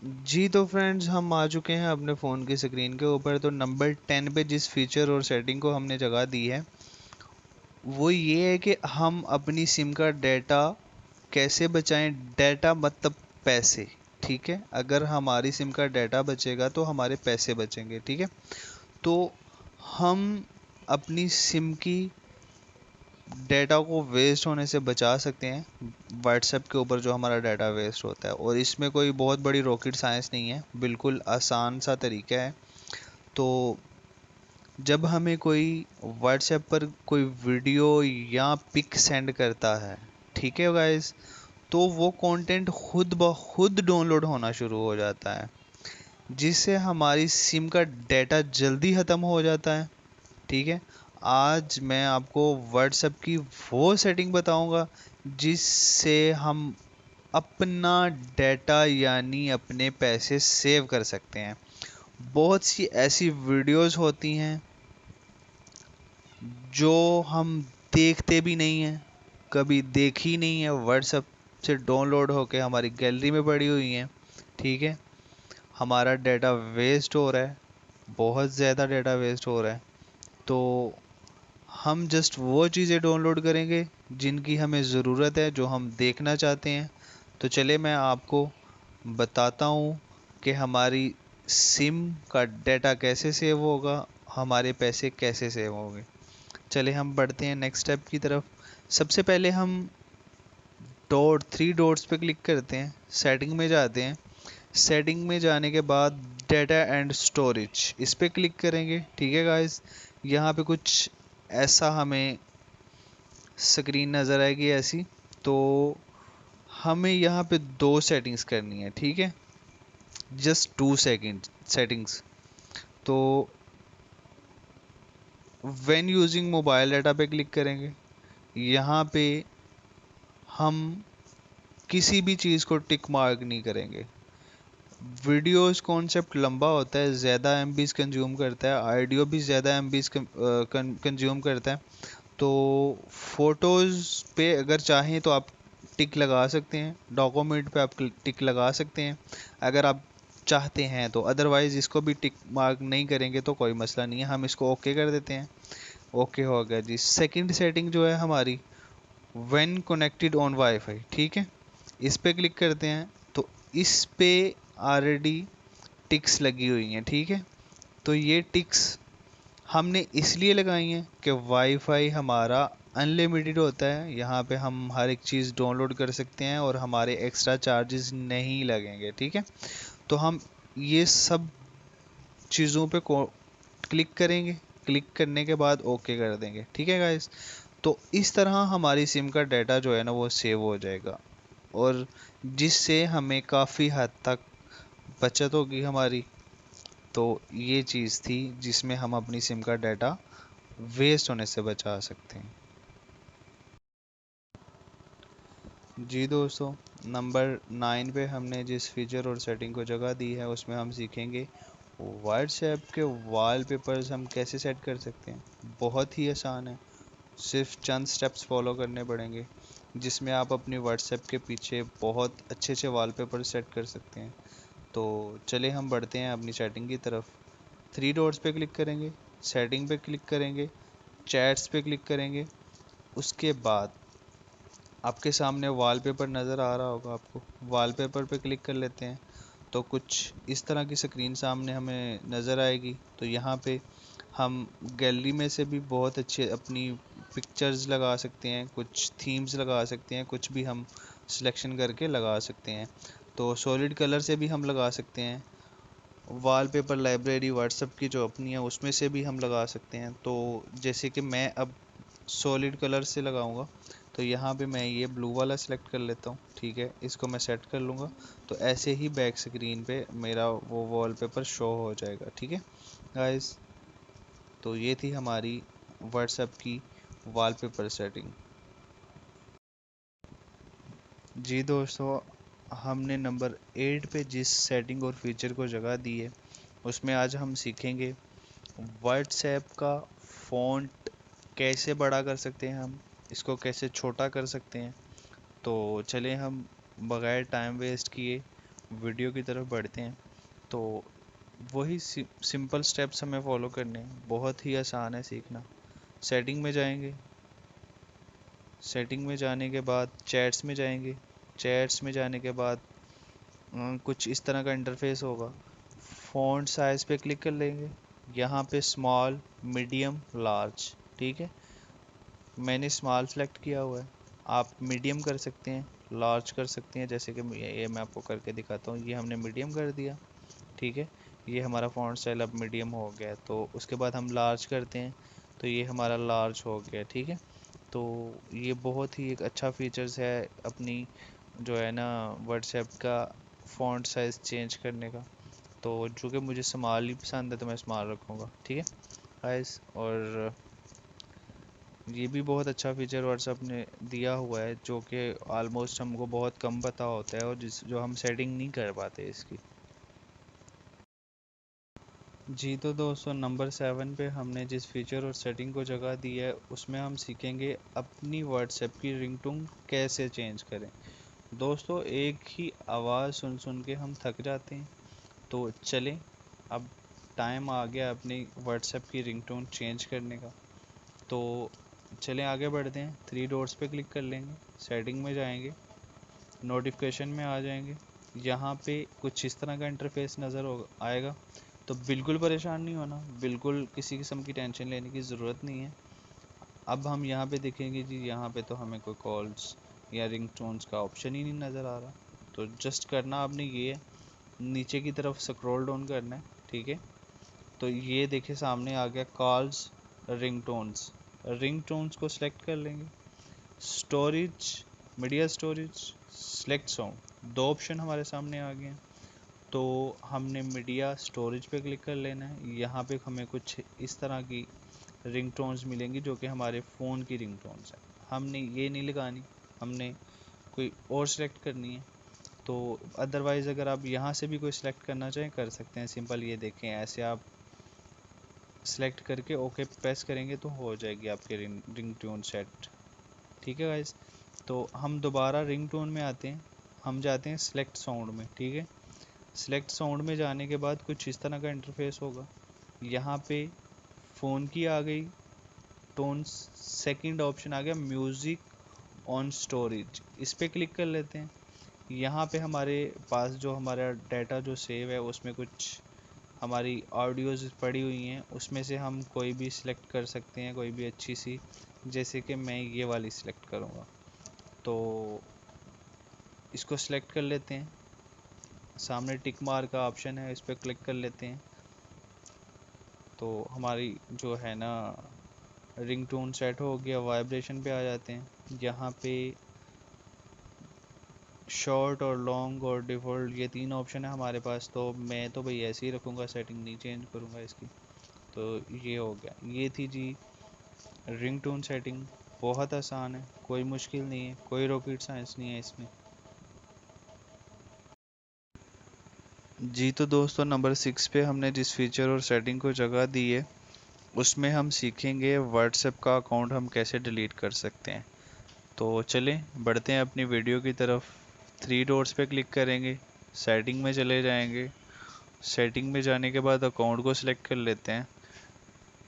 जी तो फ्रेंड्स, हम आ चुके हैं अपने फ़ोन की स्क्रीन के ऊपर। तो नंबर 10 पे जिस फीचर और सेटिंग को हमने जगह दी है वो ये है कि हम अपनी सिम का डाटा कैसे बचाएं। डाटा मतलब पैसे, ठीक है। अगर हमारी सिम का डाटा बचेगा तो हमारे पैसे बचेंगे, ठीक है। तो हम अपनी सिम की डेटा को वेस्ट होने से बचा सकते हैं व्हाट्सएप के ऊपर जो हमारा डाटा वेस्ट होता है। और इसमें कोई बहुत बड़ी रॉकेट साइंस नहीं है, बिल्कुल आसान सा तरीका है। तो जब हमें कोई व्हाट्सएप पर कोई वीडियो या पिक सेंड करता है, ठीक है गाइस, तो वो कंटेंट खुद ब खुद डाउनलोड होना शुरू हो जाता है, जिससे हमारी सिम का डाटा जल्दी ख़त्म हो जाता है, ठीक है। आज मैं आपको व्हाट्सएप की वो सेटिंग बताऊंगा जिससे हम अपना डाटा यानी अपने पैसे सेव कर सकते हैं। बहुत सी ऐसी वीडियोस होती हैं जो हम देखते भी नहीं हैं, कभी देखी नहीं है, व्हाट्सएप से डाउनलोड होके हमारी गैलरी में पड़ी हुई हैं, ठीक है। हमारा डाटा वेस्ट हो रहा है, बहुत ज़्यादा डाटा वेस्ट हो रहा है। तो हम जस्ट वो चीज़ें डाउनलोड करेंगे जिनकी हमें ज़रूरत है, जो हम देखना चाहते हैं। तो चले मैं आपको बताता हूँ कि हमारी सिम का डाटा कैसे सेव होगा, हमारे पैसे कैसे सेव होंगे। चले हम बढ़ते हैं नेक्स्ट स्टेप की तरफ। सबसे पहले हम थ्री डॉट्स पे क्लिक करते हैं, सेटिंग में जाते हैं। सेटिंग में जाने के बाद डाटा एंड स्टोरेज इस पे क्लिक करेंगे, ठीक है गाइस। यहाँ पे कुछ ऐसा हमें स्क्रीन नज़र आएगी ऐसी। तो हमें यहाँ पे दो सेटिंग्स करनी है, ठीक है, जस्ट 2 सेकंड सेटिंग्स। तो व्हेन यूजिंग मोबाइल डाटा पे क्लिक करेंगे। यहाँ पे हम किसी भी चीज़ को टिक मार्क नहीं करेंगे। वीडियोस कॉन्सेप्ट लंबा होता है, ज़्यादा एमबीज कंज्यूम करता है, ऑडियो भी ज़्यादा एमबीज कंज्यूम करता है। तो फोटोज़ पे अगर चाहें तो आप टिक लगा सकते हैं, डॉक्यूमेंट पे आप टिक लगा सकते हैं अगर आप चाहते हैं तो। अदरवाइज़ इसको भी टिक मार्क नहीं करेंगे तो कोई मसला नहीं है, हम इसको ओके कर देते हैं। ओके हो गया जी। सेकंड सेटिंग जो है हमारी, व्हेन कनेक्टेड ऑन वाईफाई, ठीक है, इस पे क्लिक करते हैं। तो इस पे ऑलरेडी टिक्स लगी हुई हैं, ठीक है। तो ये टिक्स हमने इसलिए लगाई हैं कि वाईफाई हमारा अनलिमिटेड होता है, यहाँ पे हम हर एक चीज़ डाउनलोड कर सकते हैं और हमारे एक्स्ट्रा चार्जेस नहीं लगेंगे, ठीक है। तो हम ये सब चीज़ों पे क्लिक करेंगे, क्लिक करने के बाद ओके कर देंगे, ठीक है गाइस। तो इस तरह हमारी सिम का डाटा जो है ना वो सेव हो जाएगा, और जिससे हमें काफ़ी हद तक बचत होगी हमारी। तो ये चीज़ थी जिसमें हम अपनी सिम का डाटा वेस्ट होने से बचा सकते हैं। जी दोस्तों, नंबर 9 पे हमने जिस फीचर और सेटिंग को जगह दी है उसमें हम सीखेंगे व्हाट्सएप के वॉलपेपर्स हम कैसे सेट कर सकते हैं। बहुत ही आसान है, सिर्फ चंद स्टेप्स फॉलो करने पड़ेंगे जिसमें आप अपनी व्हाट्सएप के पीछे बहुत अच्छे अच्छे वॉलपेपर सेट कर सकते हैं। तो चले हम बढ़ते हैं अपनी सेटिंग की तरफ। थ्री डॉट्स पे क्लिक करेंगे, सेटिंग पे क्लिक करेंगे, चैट्स पे क्लिक करेंगे। उसके बाद आपके सामने वॉलपेपर नज़र आ रहा होगा आपको, वॉलपेपर पे क्लिक कर लेते हैं। तो कुछ इस तरह की स्क्रीन सामने हमें नज़र आएगी। तो यहाँ पे हम गैलरी में से भी बहुत अच्छे अपनी पिक्चर्स लगा सकते हैं, कुछ थीम्स लगा सकते हैं, कुछ भी हम सिलेक्शन करके लगा सकते हैं। तो सॉलिड कलर से भी हम लगा सकते हैं, वॉलपेपर लाइब्रेरी व्हाट्सएप की जो अपनी है उसमें से भी हम लगा सकते हैं। तो जैसे कि मैं अब सॉलिड कलर से लगाऊंगा, तो यहाँ पे मैं ये ब्लू वाला सेलेक्ट कर लेता हूँ, ठीक है, इसको मैं सेट कर लूँगा। तो ऐसे ही बैक स्क्रीन पे मेरा वो वॉलपेपर शो हो जाएगा, ठीक है गाइस। तो ये थी हमारी व्हाट्सएप की वॉलपेपर सेटिंग। जी दोस्तों, हमने नंबर 8 पे जिस सेटिंग और फीचर को जगह दी है उसमें आज हम सीखेंगे व्हाट्सएप का फ़ॉन्ट कैसे बड़ा कर सकते हैं, हम इसको कैसे छोटा कर सकते हैं। तो चलिए हम बगैर टाइम वेस्ट किए वीडियो की तरफ बढ़ते हैं। तो वही सिंपल स्टेप्स हमें फॉलो करने हैं, बहुत ही आसान है सीखना। सेटिंग में जाएंगे, सेटिंग में जाने के बाद चैट्स में जाएंगे, चैट्स में जाने के बाद कुछ इस तरह का इंटरफेस होगा। फ़ॉन्ट साइज़ पे क्लिक कर लेंगे, यहाँ पे स्मॉल, मीडियम, लार्ज, ठीक है। मैंने स्मॉल सेलेक्ट किया हुआ है, आप मीडियम कर सकते हैं, लार्ज कर सकते हैं, जैसे कि ये मैं आपको करके दिखाता हूँ। ये हमने मीडियम कर दिया, ठीक है। ये हमारा फ़ॉन्ट स्टाइल अब मीडियम हो गया। तो उसके बाद हम लार्ज करते हैं, तो ये हमारा लार्ज हो गया, ठीक है। तो ये बहुत ही एक अच्छा फीचर्स है अपनी जो है ना व्हाट्सएप का फ़ॉन्ट साइज़ चेंज करने का। तो चूँकि मुझे स्मॉल ही पसंद है तो मैं स्मॉल रखूँगा, ठीक है गाइस। और ये भी बहुत अच्छा फीचर व्हाट्सएप ने दिया हुआ है, जो कि ऑलमोस्ट हमको बहुत कम पता होता है और जो हम सेटिंग नहीं कर पाते इसकी। जी तो दोस्तों, नंबर 7 पे हमने जिस फीचर और सेटिंग को जगह दी है उसमें हम सीखेंगे अपनी व्हाट्सएप की रिंगटोन कैसे चेंज करें। दोस्तों, एक ही आवाज़ सुन सुन के हम थक जाते हैं। तो चलें, अब टाइम आ गया अपनी व्हाट्सएप की रिंगटोन चेंज करने का। तो चलें आगे बढ़ते हैं। 3 डॉट्स पे क्लिक कर लेंगे, सेटिंग में जाएंगे, नोटिफिकेशन में आ जाएंगे। यहाँ पे कुछ इस तरह का इंटरफेस नज़र आएगा। तो बिल्कुल परेशान नहीं होना, बिल्कुल किसी किस्म की टेंशन लेने की ज़रूरत नहीं है। अब हम यहाँ पे देखेंगे जी, यहाँ पे तो हमें कोई कॉल्स या रिंगटोन्स का ऑप्शन ही नहीं नज़र आ रहा। तो जस्ट करना आपने ये है, नीचे की तरफ स्क्रॉल डाउन करना है, ठीक है। तो ये देखिए सामने आ गया कॉल्स, रिंगटोन्स। रिंगटोन्स को सिलेक्ट कर लेंगे। Storage, media storage, select song, दो ऑप्शन हमारे सामने आ गए हैं। तो हमने मीडिया स्टोरेज पे क्लिक कर लेना है। यहाँ पे हमें कुछ इस तरह की रिंगटोन्स मिलेंगी जो कि हमारे फ़ोन की रिंगटोन्स हैं। हमने ये नहीं लगानी, हमने कोई और सिलेक्ट करनी है। तो अदरवाइज़ अगर आप यहाँ से भी कोई सिलेक्ट करना चाहें कर सकते हैं। सिंपल ये देखें, ऐसे आप सिलेक्ट करके ओके प्रेस करेंगे तो हो जाएगी आपकी रिंगटोन सेट, ठीक है गाइस। तो हम दोबारा रिंगटोन में आते हैं, हम जाते हैं सिलेक्ट साउंड में, ठीक है। सिलेक्ट साउंड में जाने के बाद कुछ इस तरह का इंटरफेस होगा। यहाँ पे फ़ोन की आ गई टोन, सेकंड ऑप्शन आ गया म्यूज़िक ऑन स्टोरेज, इस पर क्लिक कर लेते हैं। यहाँ पे हमारे पास जो हमारा डाटा जो सेव है उसमें कुछ हमारी ऑडियोज़ पड़ी हुई हैं, उसमें से हम कोई भी सिलेक्ट कर सकते हैं, कोई भी अच्छी सी। जैसे कि मैं ये वाली सिलेक्ट करूँगा, तो इसको सिलेक्ट कर लेते हैं। सामने टिक मार्क का ऑप्शन है, इस पर क्लिक कर लेते हैं। तो हमारी जो है ना रिंगटोन सेट हो गया। वाइब्रेशन पे आ जाते हैं, यहाँ पे शॉर्ट और लॉन्ग और डिफ़ॉल्ट ये 3 ऑप्शन है हमारे पास। तो मैं तो भाई ऐसे ही रखूँगा, सेटिंग नहीं चेंज करूँगा इसकी। तो ये हो गया, ये थी जी रिंगटोन सेटिंग। बहुत आसान है, कोई मुश्किल नहीं है, कोई रॉकेट साइंस नहीं है इसमें। जी तो दोस्तों, नंबर 6 पे हमने जिस फीचर और सेटिंग को जगह दी है उसमें हम सीखेंगे व्हाट्सएप का अकाउंट हम कैसे डिलीट कर सकते हैं। तो चलें बढ़ते हैं अपनी वीडियो की तरफ। 3 डॉट्स पे क्लिक करेंगे, सेटिंग में चले जाएंगे। सेटिंग में जाने के बाद अकाउंट को सिलेक्ट कर लेते हैं।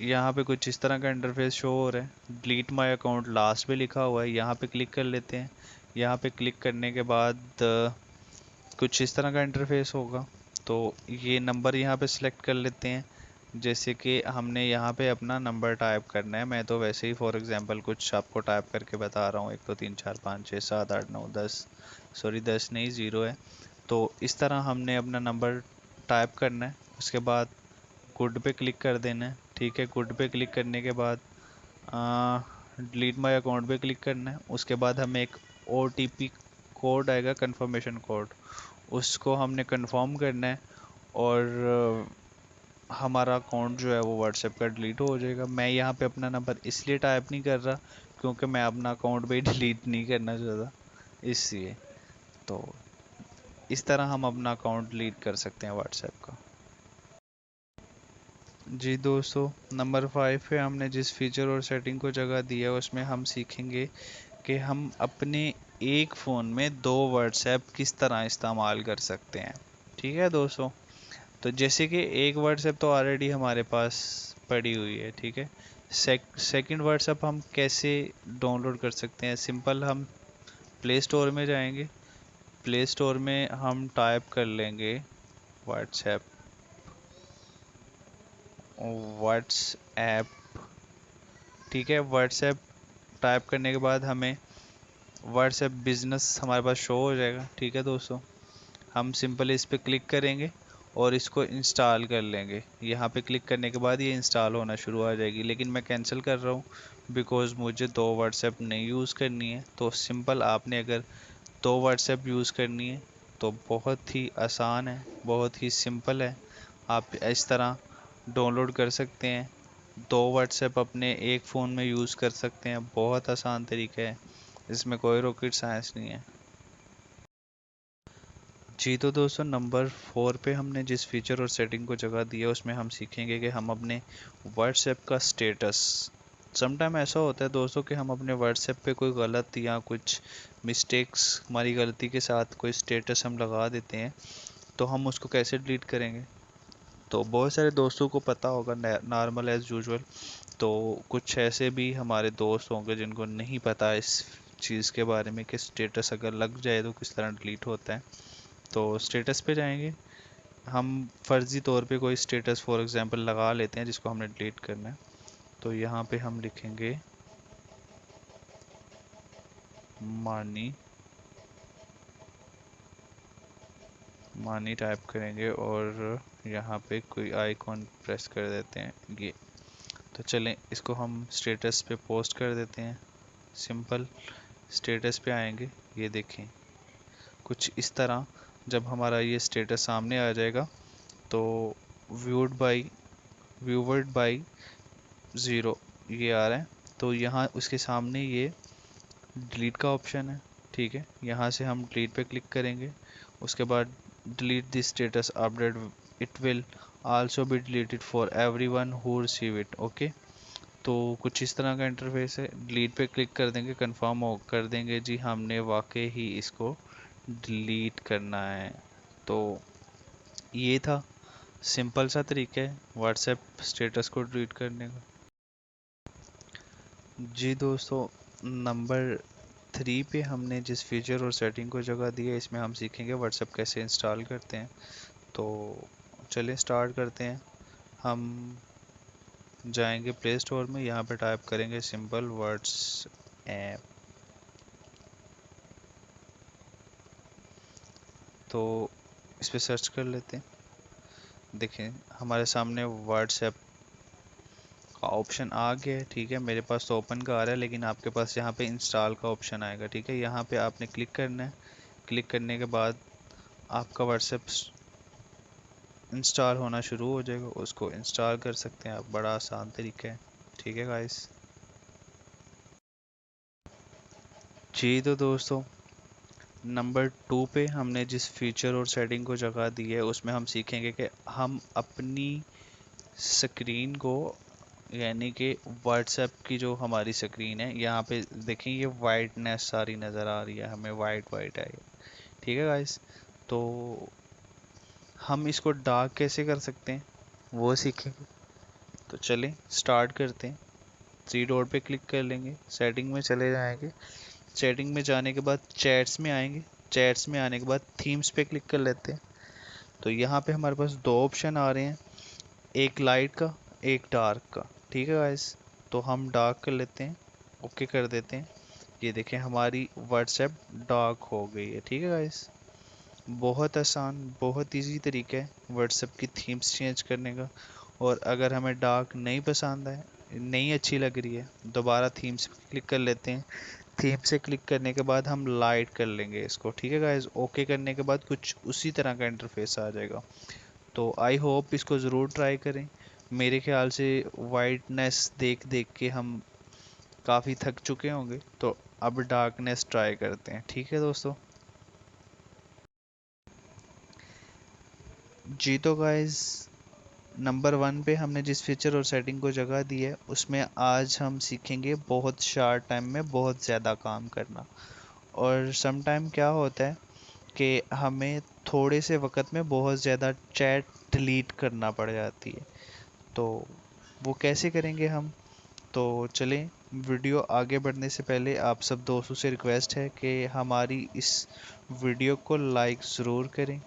यहाँ पे कुछ इस तरह का इंटरफेस शो हो रहा है, डिलीट माय अकाउंट लास्ट पे लिखा हुआ है, यहाँ पे क्लिक कर लेते हैं। यहाँ पे क्लिक करने के बाद कुछ इस तरह का इंटरफेस होगा। तो ये नंबर यहाँ पे सिलेक्ट कर लेते हैं। जैसे कि हमने यहाँ पे अपना नंबर टाइप करना है, मैं तो वैसे ही फॉर एग्जांपल कुछ आपको टाइप करके बता रहा हूँ। 1 2 3 4 5 6 7 8 9 10, सॉरी 10 नहीं 0 है। तो इस तरह हमने अपना नंबर टाइप करना है। उसके बाद गुड पे क्लिक कर देना है, ठीक है। गुड पे क्लिक करने के बाद डिलीट माय अकाउंट पे क्लिक करना है। उसके बाद हमें एक OTP कोड आएगा, कंफर्मेशन कोड, उसको हमने कंफर्म करना है। और हमारा अकाउंट जो है वो व्हाट्सएप का डिलीट हो जाएगा। मैं यहाँ पे अपना नंबर इसलिए टाइप नहीं कर रहा क्योंकि मैं अपना अकाउंट भी डिलीट नहीं करना चाहता, इसलिए। तो इस तरह हम अपना अकाउंट डिलीट कर सकते हैं व्हाट्सएप का। जी दोस्तों, नंबर 5 पे हमने जिस फीचर और सेटिंग को जगह दी है उसमें हम सीखेंगे कि हम अपने एक फ़ोन में दो व्हाट्सएप किस तरह इस्तेमाल कर सकते हैं। ठीक है दोस्तों, तो जैसे कि एक व्हाट्सएप तो ऑलरेडी हमारे पास पड़ी हुई है, ठीक है। सेकंड व्हाट्सएप हम कैसे डाउनलोड कर सकते हैं? सिंपल, हम प्ले स्टोर में जाएंगे, प्ले स्टोर में हम टाइप कर लेंगे व्हाट्सएप, व्हाट्सएप, ठीक है। व्हाट्सएप टाइप करने के बाद हमें व्हाट्सएप बिजनेस हमारे पास शो हो जाएगा, ठीक है दोस्तों। हम सिंपल इस पर क्लिक करेंगे और इसको इंस्टॉल कर लेंगे। यहाँ पे क्लिक करने के बाद ये इंस्टॉल होना शुरू हो जाएगी, लेकिन मैं कैंसिल कर रहा हूँ बिकॉज़ मुझे दो व्हाट्सएप नहीं यूज़ करनी है। तो सिंपल, आपने अगर दो व्हाट्सएप यूज़ करनी है तो बहुत ही आसान है, बहुत ही सिंपल है। आप इस तरह डाउनलोड कर सकते हैं, दो व्हाट्सएप अपने एक फ़ोन में यूज़ कर सकते हैं। बहुत आसान तरीका है, इसमें कोई रॉकेट साइंस नहीं है। जी तो दोस्तों, नंबर 4 पे हमने जिस फीचर और सेटिंग को जगह दी है उसमें हम सीखेंगे कि हम अपने व्हाट्सएप का स्टेटस, समटाइम ऐसा होता है दोस्तों कि हम अपने व्हाट्सएप पे कोई गलत या कुछ मिस्टेक्स, हमारी गलती के साथ कोई स्टेटस हम लगा देते हैं, तो हम उसको कैसे डिलीट करेंगे? तो बहुत सारे दोस्तों को पता होगा, नॉर्मल एज यूजुअल। तो कुछ ऐसे भी हमारे दोस्त होंगे जिनको नहीं पता इस चीज़ के बारे में कि स्टेटस अगर लग जाए तो किस तरह डिलीट होता है। तो स्टेटस पे जाएंगे, हम फर्जी तौर पे कोई स्टेटस फॉर एग्जांपल लगा लेते हैं जिसको हमने डिलीट करना है। तो यहाँ पे हम लिखेंगे मानी, मानी टाइप करेंगे और यहाँ पे कोई आइकॉन प्रेस कर देते हैं ये। तो चलें, इसको हम स्टेटस पे पोस्ट कर देते हैं। सिंपल, स्टेटस पे आएंगे, ये देखें कुछ इस तरह। जब हमारा ये स्टेटस सामने आ जाएगा तो व्यूड बाई, व्यूवर्ड बाई 0 ये आ रहा है। तो यहाँ उसके सामने ये डिलीट का ऑप्शन है, ठीक है। यहाँ से हम डिलीट पे क्लिक करेंगे, उसके बाद delete this status update, it will also be deleted for everyone who receive it, okay. तो कुछ इस तरह का इंटरफेस है। डिलीट पे क्लिक कर देंगे, कंफर्म हो कर देंगे जी हमने वाकई ही इसको डिलीट करना है। तो ये था सिंपल सा तरीका है व्हाट्सएप स्टेटस को डिलीट करने का। जी दोस्तों, नंबर 3 पे हमने जिस फीचर और सेटिंग को जगह दी है इसमें हम सीखेंगे व्हाट्सएप कैसे इंस्टॉल करते हैं। तो चलिए स्टार्ट करते हैं। हम जाएंगे प्ले स्टोर में, यहाँ पे टाइप करेंगे सिंपल व्हाट्सएप। तो इस पे सर्च कर लेते हैं। देखें हमारे सामने व्हाट्सएप का ऑप्शन आ गया है, ठीक है। मेरे पास तो ओपन का आ रहा है, लेकिन आपके पास यहाँ पे इंस्टॉल का ऑप्शन आएगा, ठीक है। यहाँ पे आपने क्लिक करना है। क्लिक करने के बाद आपका व्हाट्सएप इंस्टॉल होना शुरू हो जाएगा, उसको इंस्टॉल कर सकते हैं आप, बड़ा आसान तरीका है, ठीक है गाइस। जी तो दोस्तों, नंबर 2 पे हमने जिस फीचर और सेटिंग को जगह दी है उसमें हम सीखेंगे कि हम अपनी स्क्रीन को, यानी कि व्हाट्सएप की जो हमारी स्क्रीन है, यहाँ पे देखें ये वाइटनेस सारी नज़र आ रही है हमें, वाइट वाइट है, ठीक है गाइस। तो हम इसको डार्क कैसे कर सकते हैं वो सीखेंगे। तो चलें स्टार्ट करते हैं। थ्री डॉट पे क्लिक कर लेंगे, सेटिंग में चले जाएंगे। सेटिंग में जाने के बाद चैट्स में आएंगे, चैट्स में आने के बाद थीम्स पे क्लिक कर लेते हैं। तो यहाँ पे हमारे पास दो ऑप्शन आ रहे हैं, एक लाइट का, एक डार्क का, ठीक है गाइस। तो हम डार्क कर लेते हैं, ओके कर देते हैं। ये देखें हमारी व्हाट्सएप डार्क हो गई है, ठीक है गाइस। बहुत आसान, बहुत इजी तरीका है व्हाट्सएप की थीम्स चेंज करने का। और अगर हमें डार्क नहीं पसंद है, नहीं अच्छी लग रही है, दोबारा थीम्स पे क्लिक कर लेते हैं। थीम से क्लिक करने के बाद हम लाइट कर लेंगे इसको, ठीक है गाइस। ओके करने के बाद कुछ उसी तरह का इंटरफेस आ जाएगा। तो आई होप इसको ज़रूर ट्राई करें। मेरे ख्याल से वाइटनेस देख देख के हम काफ़ी थक चुके होंगे, तो अब डार्कनेस ट्राई करते हैं, ठीक है दोस्तों। जी तो गाइस, नंबर 1 पे हमने जिस फीचर और सेटिंग को जगह दी है उसमें आज हम सीखेंगे बहुत शार्ट टाइम में बहुत ज़्यादा काम करना। और सम टाइम क्या होता है कि हमें थोड़े से वक्त में बहुत ज़्यादा चैट डिलीट करना पड़ जाती है। तो वो कैसे करेंगे हम? तो चलें, वीडियो आगे बढ़ने से पहले आप सब दोस्तों से रिक्वेस्ट है कि हमारी इस वीडियो को लाइक ज़रूर करें।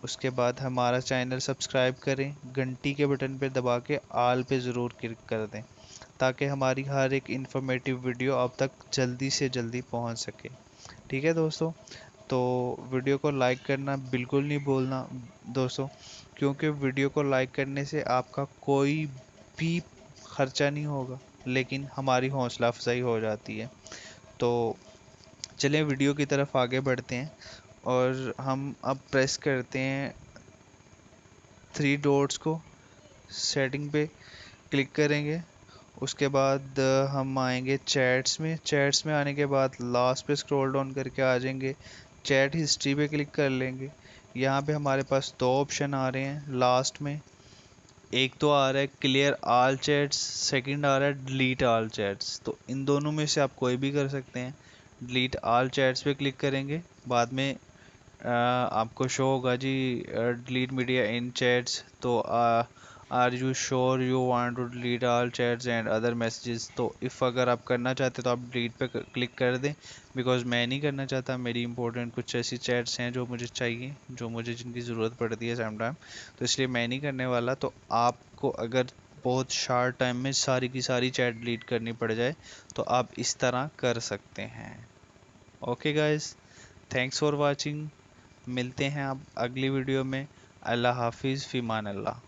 उसके बाद हमारा चैनल सब्सक्राइब करें, घंटी के बटन पे दबा के आल पे ज़रूर क्लिक कर दें, ताकि हमारी हर एक इन्फॉर्मेटिव वीडियो आप तक जल्दी से जल्दी पहुंच सके। ठीक है दोस्तों, तो वीडियो को लाइक करना बिल्कुल नहीं भूलना दोस्तों, क्योंकि वीडियो को लाइक करने से आपका कोई भी खर्चा नहीं होगा, लेकिन हमारी हौसला अफजाई हो जाती है। तो चलिए वीडियो की तरफ आगे बढ़ते हैं, और हम अब प्रेस करते हैं थ्री डॉट्स को, सेटिंग पे क्लिक करेंगे। उसके बाद हम आएंगे चैट्स में आने के बाद लास्ट पे स्क्रॉल डाउन करके आ जाएंगे, चैट हिस्ट्री पे क्लिक कर लेंगे। यहाँ पे हमारे पास दो ऑप्शन आ रहे हैं लास्ट में, एक तो आ रहा है क्लियर ऑल चैट्स, सेकंड आ रहा है डिलीट ऑल चैट्स। तो इन दोनों में से आप कोई भी कर सकते हैं। डिलीट ऑल चैट्स पे क्लिक करेंगे, बाद में आपको शो होगा जी डिलीट मीडिया इन चैट्स। तो are you sure you want to delete all chats and other messages. तो इफ़ अगर आप करना चाहते तो आप डिलीट पे क्लिक कर दें, बिकॉज मैं नहीं करना चाहता। मेरी इंपॉर्टेंट कुछ ऐसी चैट्स हैं जो मुझे चाहिए, जो मुझे जिनकी ज़रूरत पड़ती है सम टाइम, तो इसलिए मैं नहीं करने वाला। तो आपको अगर बहुत शार्ट टाइम में सारी की सारी चैट डिलीट करनी पड़ जाए तो आप इस तरह कर सकते हैं। Okay guys, thanks for watching. मिलते हैं आप अगली वीडियो में। अल्लाह हाफिज़, फ़िमान अल्लाह।